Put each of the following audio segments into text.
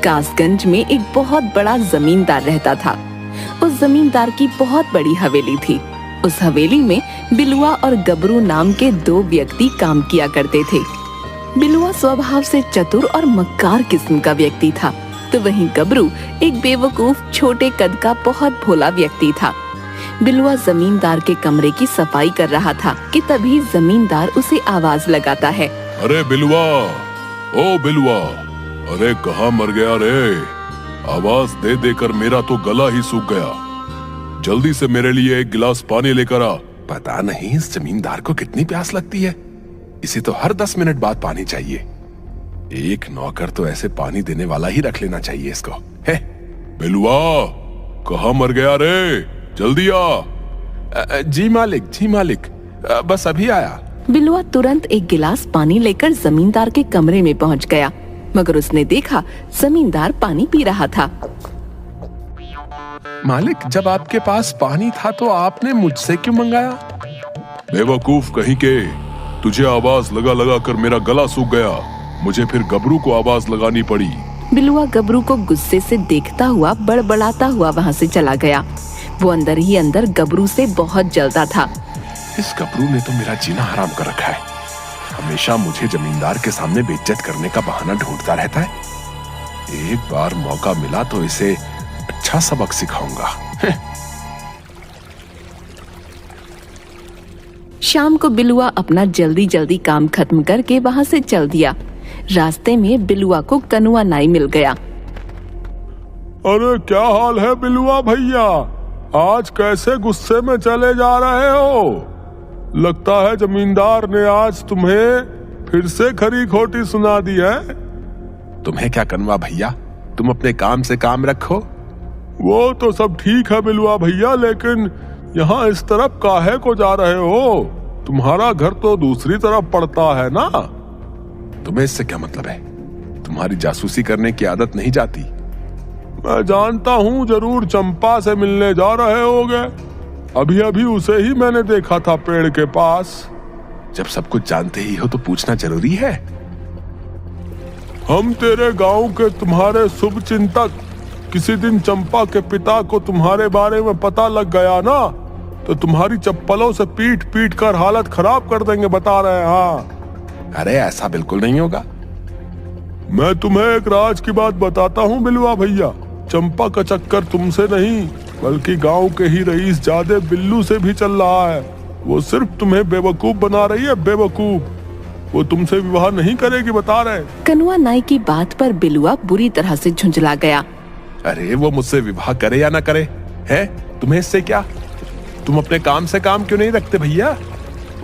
कासगंज में एक बहुत बड़ा जमींदार रहता था। उस जमींदार की बहुत बड़ी हवेली थी। उस हवेली में बिलुआ और गबरू नाम के दो व्यक्ति काम किया करते थे। बिलुआ स्वभाव से चतुर और मक्कार किस्म का व्यक्ति था, तो वहीं गबरू एक बेवकूफ छोटे कद का बहुत भोला व्यक्ति था। बिलुआ जमींदार के कमरे की सफाई कर रहा था कि तभी जमींदार उसे आवाज लगाता है। अरे बिलुआ, ओ बिलुआ, अरे कहाँ मर गया रे? आवाज दे देकर मेरा तो गला ही सूख गया। जल्दी से मेरे लिए एक गिलास पानी लेकर आ। पता नहीं इस जमींदार को कितनी प्यास लगती है। इसे तो हर 10 मिनट बाद पानी चाहिए। एक नौकर तो ऐसे पानी देने वाला ही रख लेना चाहिए इसको। है बिलुआ, कहाँ मर गया रे? जल्दी आ। जी मालिक, बस अभी आया। बिलुआ तुरंत एक गिलास पानी लेकर जमींदार के कमरे में पहुंच गया, मगर उसने देखा जमींदार पानी पी रहा था। मालिक, जब आपके पास पानी था तो आपने मुझसे क्यों मंगाया? बेवकूफ कहीं के, तुझे आवाज लगा लगा कर मेरा गला सूख गया। मुझे फिर गबरू को आवाज लगानी पड़ी। बिलुआ गबरू को गुस्से से देखता हुआ बड़बड़ाता हुआ वहाँ से चला गया। वो अंदर ही अंदर गबरू से बहुत जलता था। इस गबरू ने तो मेरा जीना हराम कर रखा है। हमेशा मुझे जमींदार के सामने बेइज्जत करने का बहाना ढूंढता रहता है। एक बार मौका मिला तो इसे अच्छा सबक सिखाऊंगा। शाम को बिलुआ अपना जल्दी जल्दी काम खत्म करके वहाँ से चल दिया। रास्ते में बिलुआ को कनुआ नाई मिल गया। अरे क्या हाल है बिलुआ भैया? आज कैसे गुस्से में चले जा रहे हो? लगता है जमींदार ने आज तुम्हें फिर से खरी खोटी सुना दी है। तुम्हें क्या कनुआ भैया, तुम अपने काम से काम रखो। वो तो सब ठीक है बिलुआ भैया, लेकिन यहाँ इस तरफ काहे को जा रहे हो? तुम्हारा घर तो दूसरी तरफ पड़ता है ना। तुम्हें इससे क्या मतलब है? तुम्हारी जासूसी करने की आदत नहीं जाती। मैं जानता हूँ जरूर चंपा से मिलने जा रहे होगे। अभी अभी उसे ही मैंने देखा था पेड़ के पास। जब सब कुछ जानते ही हो तो पूछना जरूरी है। हम तेरे गांव के तुम्हारे शुभ चिंतक, किसी दिन चंपा के पिता को तुम्हारे बारे में पता लग गया ना तो तुम्हारी चप्पलों से पीट पीट कर हालत खराब कर देंगे, बता रहे हैं। हाँ। अरे ऐसा बिल्कुल नहीं होगा। मैं तुम्हें एक राज की बात बताता हूँ बिलुआ भैया। चंपा का चक्कर तुमसे नहीं बल्कि गांव के ही रईस जादे बिल्लू से भी चल रहा है। वो सिर्फ तुम्हें बेवकूफ बना रही है, बेवकूफ। वो तुमसे विवाह नहीं करेगी, बता रहे। कनुआ नाई की बात पर बिलुआ बुरी तरह से झुंझला गया। अरे वो मुझसे विवाह करे या ना करे, है तुम्हें इससे क्या? तुम अपने काम से काम क्यों नहीं रखते भैया?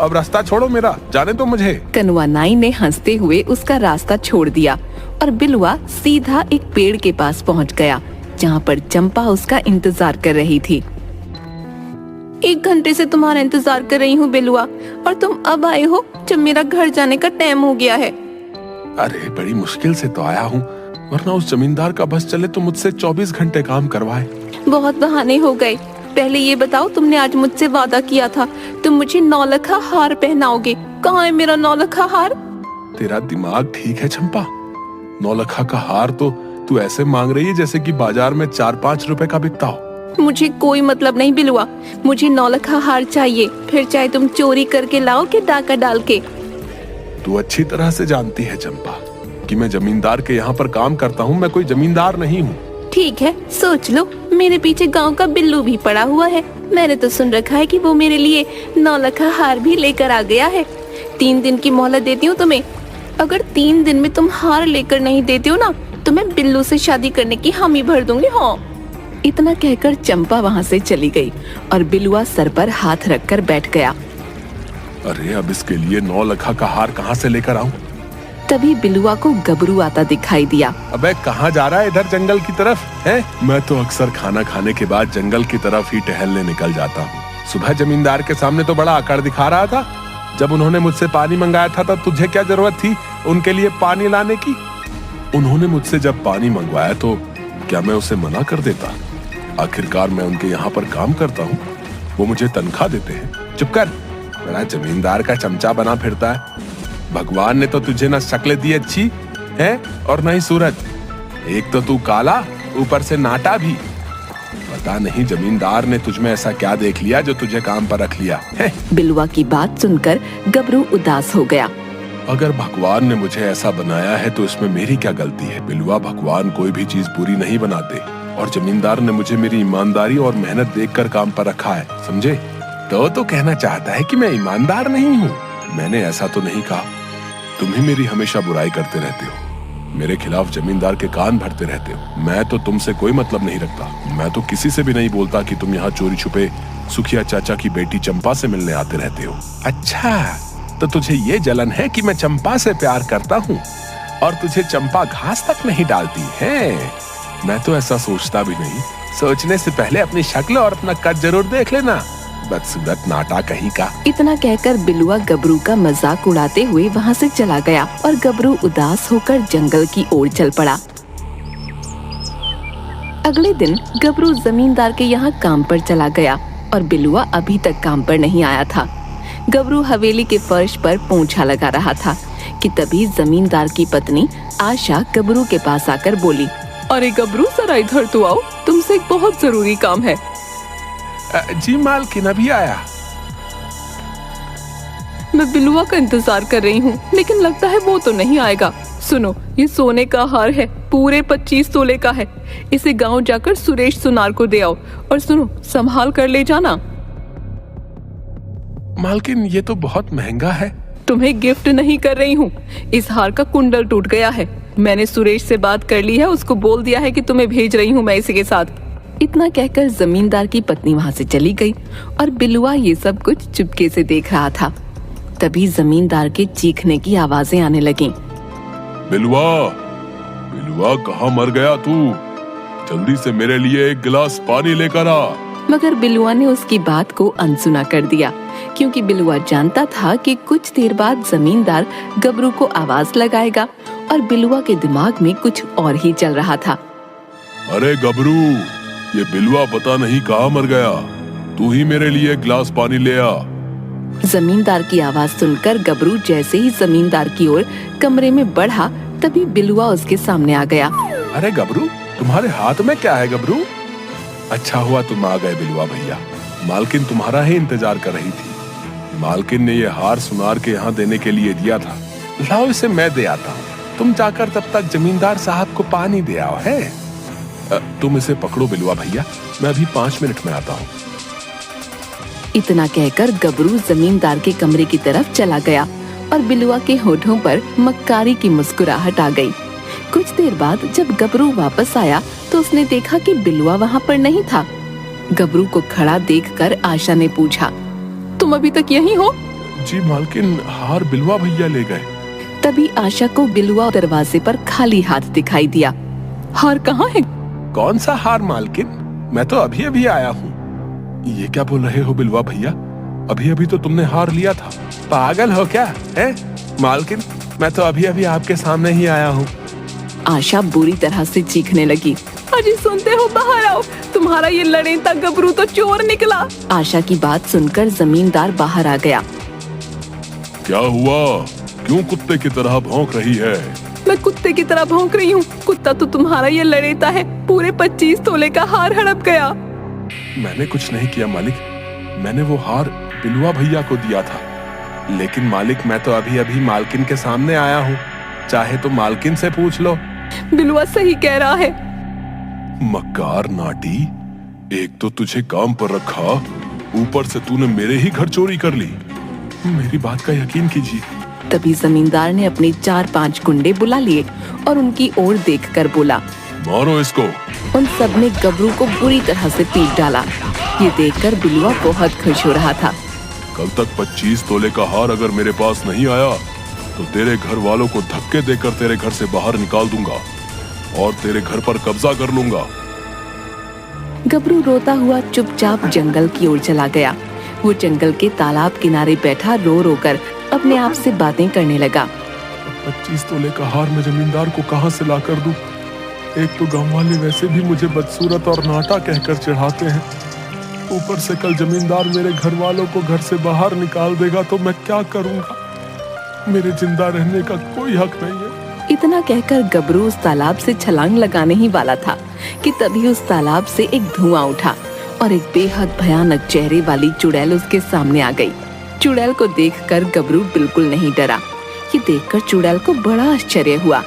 अब रास्ता छोड़ो मेरा, जाने दो मुझे। कनुआ नाई ने हंसते हुए उसका रास्ता छोड़ दिया और बिलुआ सीधा एक पेड़ के पास पहुंच गया, जहाँ पर चंपा उसका इंतजार कर रही थी। 1 घंटे से तुम्हारा इंतजार कर रही हूँ बिलुआ, और तुम अब आए हो जब मेरा घर जाने का टाइम हो गया है। अरे बड़ी मुश्किल से तो आया हूँ, वरना उस जमींदार का बस चले तो मुझसे 24 घंटे काम करवाए। बहुत बहाने हो गए। पहले ये बताओ, तुमने आज मुझसे वादा किया था तुम मुझे 9 लखा हार पहनाओगे। कहाँ है मेरा 9 लखा हार? तेरा दिमाग ठीक है चंपा? 9 लखा का हार तो तू ऐसे मांग रही है जैसे कि बाजार में 4-5 रुपए का बिकता हो। मुझे कोई मतलब नहीं बिलुआ, मुझे 9 लखा हार चाहिए, फिर चाहे तुम चोरी करके लाओ कि डाका डाल के। तू अच्छी तरह से जानती है चंपा कि मैं जमींदार के यहाँ पर काम करता हूँ। मैं कोई जमींदार नहीं हूँ। ठीक है, सोच लो। मेरे पीछे गांव का बिल्लू भी पड़ा हुआ है। मैंने तो सुन रखा है कि वो मेरे लिए 9 लखा हार भी लेकर आ गया है। 3 दिन की मोहलत देती हूँ तुम्हें। अगर 3 दिन में तुम हार लेकर नहीं देते हो ना तो मैं बिल्लू से शादी करने की हामी भर दूंगी। हाँ। इतना कहकर चंपा वहाँ से चली गई और बिलुआ सर पर हाथ रखकर बैठ गया। अरे अब इसके लिए 9 लखा का हार कहाँ से लेकर आऊं? तभी बिलुआ को गबरू आता दिखाई दिया। अबे कहाँ जा रहा है? इधर जंगल की तरफ है? मैं तो अक्सर खाना खाने के बाद जंगल की तरफ ही टहलने निकल जाता हूँ। सुबह जमींदार के सामने तो बड़ा अकड़ दिखा रहा था। जब उन्होंने मुझसे पानी मंगाया था तब तुझे क्या जरूरत थी उनके लिए पानी लाने की? उन्होंने मुझसे जब पानी मंगवाया तो क्या मैं उसे मना कर देता? आखिरकार मैं उनके यहाँ पर काम करता हूँ, वो मुझे तनख्वाह देते हैं। चुप कर, बड़ा जमींदार का चमचा बना फिरता है। भगवान ने तो तुझे ना शक्ल दी अच्छी है और ना ही सूरत। एक तो तू काला, ऊपर से नाटा भी। पता नहीं जमींदार ने तुझमें ऐसा क्या देख लिया जो तुझे काम पर रख लिया है। बिलुआ की बात सुनकर गबरू उदास हो गया। अगर भगवान ने मुझे ऐसा बनाया है तो इसमें मेरी क्या गलती है। बिलुआ, भगवान कोई भी चीज पूरी नहीं बनाते और जमींदार ने मुझे मेरी ईमानदारी और मेहनत देखकर काम पर रखा है, समझे? तो कहना चाहता है कि मैं ईमानदार नहीं हूँ। मैंने ऐसा तो नहीं कहा। तुम ही मेरी हमेशा बुराई करते रहते हो, मेरे खिलाफ जमींदार के कान भरते रहते हो। मैं तो तुमसे कोई मतलब नहीं रखता। मैं तो किसी से भी नहीं बोलता कि तुम यहाँ चोरी छुपे सुखिया चाचा की बेटी चंपा से मिलने आते रहते हो। अच्छा, तो तुझे ये जलन है कि मैं चंपा से प्यार करता हूँ और तुझे चंपा घास तक नहीं डालती है। मैं तो ऐसा सोचता भी नहीं। सोचने से पहले अपनी शक्ल और अपना कद जरूर देख लेना, बदसूरत नाटा कहीं का। इतना कहकर बिलुआ गबरू का मजाक उड़ाते हुए वहाँ से चला गया और गबरू उदास होकर जंगल की ओर चल पड़ा। अगले दिन गबरू जमींदार के यहाँ काम पर चला गया और बिलुआ अभी तक काम पर नहीं आया था। गबरू हवेली के फर्श पर पोंछा लगा रहा था कि तभी जमींदार की पत्नी आशा गबरू के पास आकर बोली, अरे गबरू, जरा इधर तो आओ, तुमसे एक बहुत जरूरी काम है। जी मालकिन, अभी आया। मैं बिलुआ का इंतजार कर रही हूँ, लेकिन लगता है वो तो नहीं आएगा। सुनो, ये सोने का हार है, पूरे 25 तोले का है। इसे गांव जाकर सुरेश सुनार को दे आओ और सुनो, संभाल कर ले जाना। मालकिन, ये तो बहुत महंगा है। तुम्हें गिफ्ट नहीं कर रही हूँ, इस हार का कुंडल टूट गया है। मैंने सुरेश से बात कर ली है, उसको बोल दिया है कि तुम्हें भेज रही हूँ मैं इसी के साथ। इतना कहकर जमींदार की पत्नी वहाँ से चली गई और बिलुआ ये सब कुछ चुपके से देख रहा था। तभी जमींदार के चीखने की आवाजें आने लगीं। बिलुआ, बिलुआ, कहाँ मर गया तू? जल्दी से मेरे लिए एक गिलास पानी लेकर आ। मगर बिलुआ ने उसकी बात को अनसुना कर दिया, क्योंकि बिलुआ जानता था कि कुछ देर बाद जमींदार गबरू को आवाज लगाएगा और बिलुआ के दिमाग में कुछ और ही चल रहा था। अरे गबरू, ये बिलुआ पता नहीं कहाँ मर गया। तू ही मेरे लिए एक गिलास पानी ले आ। जमींदार की आवाज सुनकर गबरू जैसे ही जमींदार की ओर कमरे में बढ़ा, तभी बिलुआ उसके सामने आ गया। अरे गबरू, तुम्हारे हाथ में क्या है गबरू? अच्छा हुआ तुम आ गए बिलुआ भैया। मालकिन तुम्हारा ही इंतजार कर रही थी। मालकिन ने ये हार सुनार के यहाँ देने के लिए दिया था। लाओ, इसे मैं दे आता हूँ। तुम जाकर तब तक जमींदार साहब को पानी दे आओ। है, तुम इसे पकड़ो बिलुआ भैया, मैं अभी 5 मिनट में आता हूँ। इतना कहकर गबरू जमींदार के कमरे की तरफ चला गया और बिलुआ के होठों पर मक्कारी की मुस्कुराहट आ गई। कुछ देर बाद जब गबरू वापस आया तो उसने देखा कि बिलुआ वहाँ पर नहीं था। गबरू को खड़ा देखकर आशा ने पूछा, तुम अभी तक यहीं हो? जी मालकिन, हार बिलुआ भैया ले गए। तभी आशा को बिलुआ दरवाजे पर खाली हाथ दिखाई दिया। हार कहाँ है? कौन सा हार मालकिन? मैं तो अभी अभी आया हूँ। ये क्या बोल रहे हो बिलुआ भैया? अभी अभी तो तुमने हार लिया था। पागल हो क्या? है मालकिन, मैं तो अभी अभी आपके सामने ही आया हूँ। आशा बुरी तरह से चीखने लगी, अजी सुनते हो, बाहर आओ, तुम्हारा ये लड़ेंता गबरू तो चोर निकला। आशा की बात सुनकर जमींदार बाहर आ गया। क्या हुआ? क्यों कुत्ते की तरह भौंक रही है? मैं कुत्ते की तरह भौंक रही हूँ? कुत्ता तो तुम्हारा ये लड़ेता है, पूरे 25 तोले का हार हड़प गया। मैंने कुछ नहीं किया मालिक, मैंने वो हार बिलुआ भैया को दिया था। लेकिन मालिक, मैं तो अभी अभी मालकिन के सामने आया हूँ, चाहे तो मालकिन से पूछ लो। बिलुआ सही कह रहा है। मक्कार नाटी, एक तो तुझे काम पर रखा, ऊपर से तूने मेरे ही घर चोरी कर ली। मेरी बात का यकीन कीजिए। तभी जमींदार ने अपने 4-5 गुंडे बुला लिए और उनकी ओर देखकर बोला, मारो इसको। उन सब ने गबरू को बुरी तरह से पीट डाला। ये देखकर बिलुआ बहुत खुश हो रहा था। कल तक 25 तोले का हार अगर मेरे पास नहीं आया तो तेरे घर वालों को धक्के देकर तेरे घर से बाहर निकाल दूंगा और तेरे घर पर कब्जा कर लूंगा। गबरू रोता हुआ चुपचाप जंगल की ओर चला गया। वो जंगल के तालाब किनारे बैठा रो रो कर अपने आप से बातें करने लगा। 25 तोले का हार मैं जमींदार को कहाँ से ला कर दूं? एक तो गांव वाले वैसे भी मुझे बदसूरत और नाटा कहकर चिढ़ाते हैं, ऊपर से कल जमींदार मेरे घर वालों को घर से बाहर निकाल देगा तो मैं क्या करूंगा? मेरे जिंदा रहने का कोई हक नहीं है। इतना कहकर गबरू उस तालाब से छलांग लगाने ही वाला था कि तभी उस तालाब से एक धुआं उठा और एक बेहद भयानक चेहरे वाली चुड़ैल उसके सामने आ गई। चुड़ैल को देखकर गबरू बिल्कुल नहीं डरा। ये देखकर चुड़ैल को बड़ा आश्चर्य हुआ।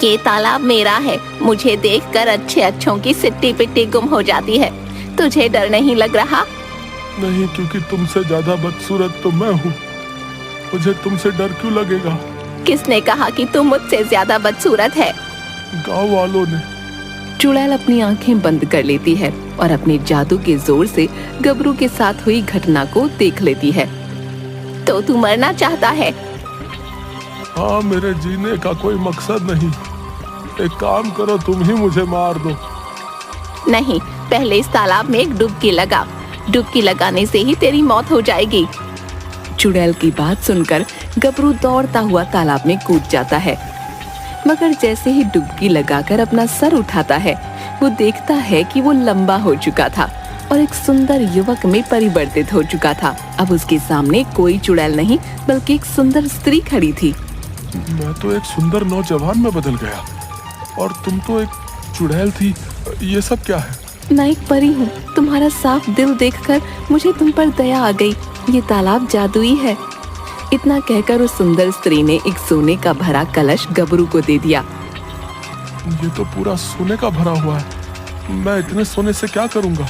ये तालाब मेरा है, मुझे देखकर अच्छे अच्छों की सिट्टी पिट्टी गुम हो जाती है। तुझे डर नहीं लग रहा? नहीं, क्योंकि तुमसे ज्यादा बदसूरत तो मैं हूँ। मुझे तुमसे डर क्यों लगेगा? किसने कहा कि तू मुझसे ज्यादा बदसूरत है? गाँव वालों ने। चुड़ैल अपनी आंखें बंद कर लेती है और अपने जादू के जोर से गबरू के साथ हुई घटना को देख लेती है। तो तू मरना चाहता है? हाँ, मेरे जीने का कोई मकसद नहीं। एक काम करो, तुम ही मुझे मार दो। नहीं, पहले इस तालाब में एक डुबकी लगा। डुबकी लगाने से ही तेरी मौत हो जाएगी। चुड़ैल की बात सुनकर गबरू दौड़ता हुआ तालाब में कूद जाता है, मगर जैसे ही डुबकी लगाकर अपना सर उठाता है, वो देखता है कि वो लंबा हो चुका था और एक सुंदर युवक में परिवर्तित हो चुका था। अब उसके सामने कोई चुड़ैल नहीं बल्कि एक सुंदर स्त्री खड़ी थी। मैं तो एक सुंदर नौजवान में बदल गया और तुम तो एक चुड़ैल थी। ये सब क्या है? मैं एक परी हूँ। तुम्हारा साफ दिल देखकर मुझे तुम पर दया आ गई। ये तालाब जादुई है। इतना कहकर उस सुंदर स्त्री ने एक सोने का भरा कलश गबरू को दे दिया। ये तो पूरा सोने का भरा हुआ है। मैं इतने सोने से क्या करूँगा?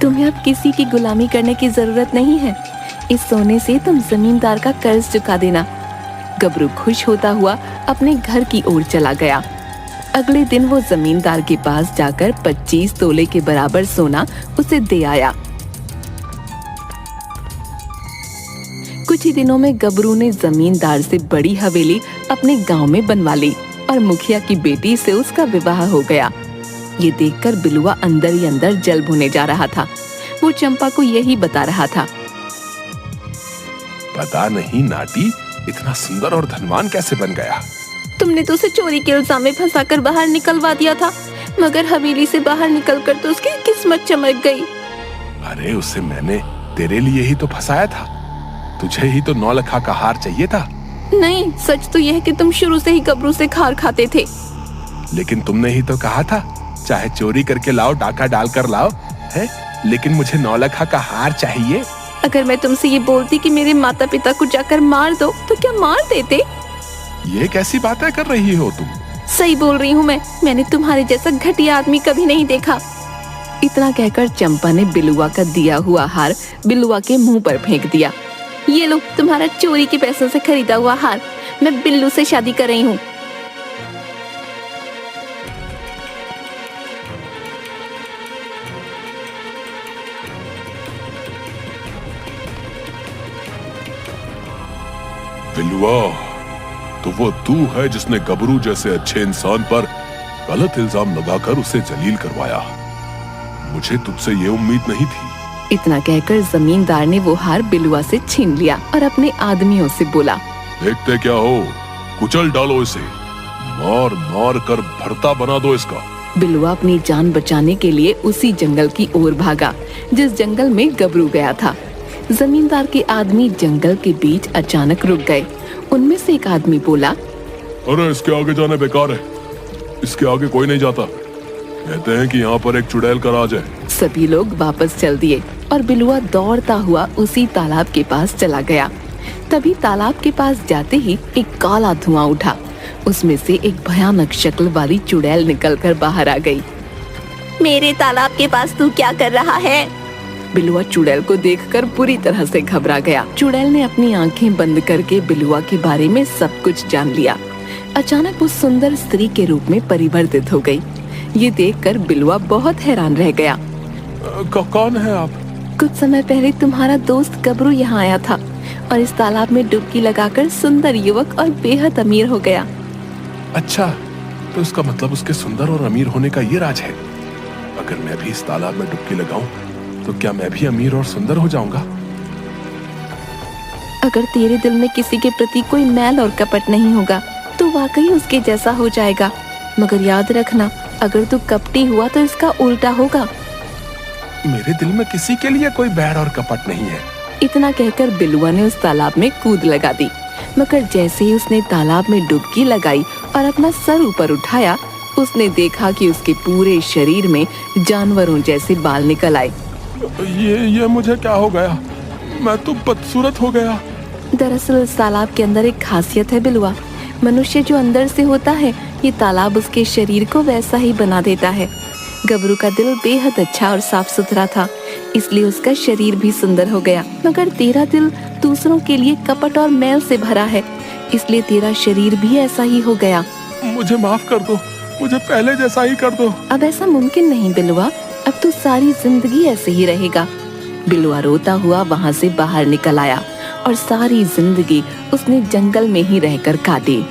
तुम्हें अब किसी की गुलामी करने की जरूरत नहीं है। इस सोने से तुम जमींदार का कर्ज चुका देना। गबरू खुश होता हुआ अपने घर की ओर चला गया। अगले दिन वो जमींदार के पास जाकर 25 तोले के बराबर सोना उसे दे आया। कुछ ही दिनों में गबरू ने जमींदार से बड़ी हवेली अपने गांव में बनवा ली और मुखिया की बेटी से उसका विवाह हो गया। ये देखकर बिलुआ अंदर ही अंदर जल भुने जा रहा था। वो चंपा को यही बता रहा था। पता नहीं नाटी इतना सुंदर और धनवान कैसे बन गया। तुमने तो उसे चोरी के इल्जाम में फंसाकर बाहर निकलवा दिया था, मगर हवेली से बाहर निकलकर तो उसकी किस्मत चमक गई। अरे उसे मैंने तेरे लिए ही तो फंसाया था। तुझे ही तो 9 लाख का हार चाहिए था। नहीं, सच तो यह है कि तुम शुरू से ही गबरू से खार खाते थे। लेकिन तुमने ही तो कहा था चाहे चोरी करके लाओ, डाका डाल कर लाओ, है? लेकिन मुझे 9 लाख का हार चाहिए। अगर मैं तुमसे ये बोलती कि मेरे माता पिता को जाकर मार दो, तो क्या मार देते? ये कैसी बातें कर रही हो तुम? सही बोल रही हूँ मैंने तुम्हारे जैसा घटिया आदमी कभी नहीं देखा। इतना कहकर चंपा ने बिलुआ का दिया हुआ हार बिलुआ के मुंह पर फेंक दिया। ये लो तुम्हारा चोरी के पैसों से खरीदा हुआ हार। मैं बिल्लू से शादी कर रही हूँ। बिलुआ, तो वो तू है जिसने गबरू जैसे अच्छे इंसान पर गलत इल्जाम लगाकर उसे जलील करवाया। मुझे तुझसे ये उम्मीद नहीं थी। इतना कहकर जमींदार ने वो हार बिलुआ से छीन लिया और अपने आदमियों से बोला, देखते क्या हो, कुचल डालो इसे, मार मार कर भरता बना दो इसका। बिलुआ अपनी जान बचाने के लिए उसी जंगल की ओर भागा जिस जंगल में गबरू गया था। जमींदार के आदमी जंगल के बीच अचानक रुक गए। उनमें से एक आदमी बोला, अरे इसके आगे जाना बेकार है, इसके आगे कोई नहीं जाता। कहते हैं कि यहाँ पर एक चुड़ैल का राज है। सभी लोग वापस चल दिए और बिलुआ दौड़ता हुआ उसी तालाब के पास चला गया। तभी तालाब के पास जाते ही एक काला धुआं उठा। उसमें से एक भयानक शक्ल वाली चुड़ैल निकलकर बाहर आ गई। मेरे तालाब के पास तू क्या कर रहा है? बिलुआ चुड़ैल को देखकर बुरी तरह से घबरा गया। चुड़ैल ने अपनी आंखें बंद करके बिलुआ के बारे में सब कुछ जान लिया। अचानक वो सुंदर स्त्री के रूप में परिवर्तित हो गई। ये देखकर बिलुआ बहुत हैरान रह गया। कौन है आप? कुछ समय पहले तुम्हारा दोस्त गबरू यहाँ आया था और इस तालाब में डुबकी लगाकर सुंदर युवक और बेहद अमीर हो गया। अच्छा, तो इसका मतलब उसके सुंदर और अमीर होने का ये राज है। अगर मैं भी इस तालाब में डुबकी लगाऊं, तो क्या मैं भी अमीर और सुंदर हो जाऊंगा? अगर तेरे दिल में किसी के प्रति कोई मैल और कपट नहीं होगा, तो वाकई उसके जैसा हो जाएगा। मगर याद रखना, अगर तू कपटी हुआ तो इसका उल्टा होगा। मेरे दिल में किसी के लिए कोई बैर और कपट नहीं है। इतना कहकर बिलुआ ने उस तालाब में कूद लगा दी मगर जैसे ही उसने तालाब में डुबकी लगाई और अपना सर ऊपर उठाया, उसने देखा कि उसके पूरे शरीर में जानवरों जैसे बाल निकल आए। ये मुझे क्या हो गया? मैं तो बदसूरत हो गया। दरअसल इस तालाब के अंदर एक खासियत है बिलुआ। मनुष्य जो अंदर से होता है, ये तालाब उसके शरीर को वैसा ही बना देता है। गबरू का दिल बेहद अच्छा और साफ सुथरा था, इसलिए उसका शरीर भी सुंदर हो गया। मगर तेरा दिल दूसरों के लिए कपट और मैल से भरा है, इसलिए तेरा शरीर भी ऐसा ही हो गया। मुझे माफ कर दो, मुझे पहले जैसा ही कर दो। अब ऐसा मुमकिन नहीं बिलुआ, अब तू सारी जिंदगी ऐसे ही रहेगा। बिलुआ रोता हुआ वहाँ से बाहर निकल आया और सारी जिंदगी उसने जंगल में ही रहकर काटी।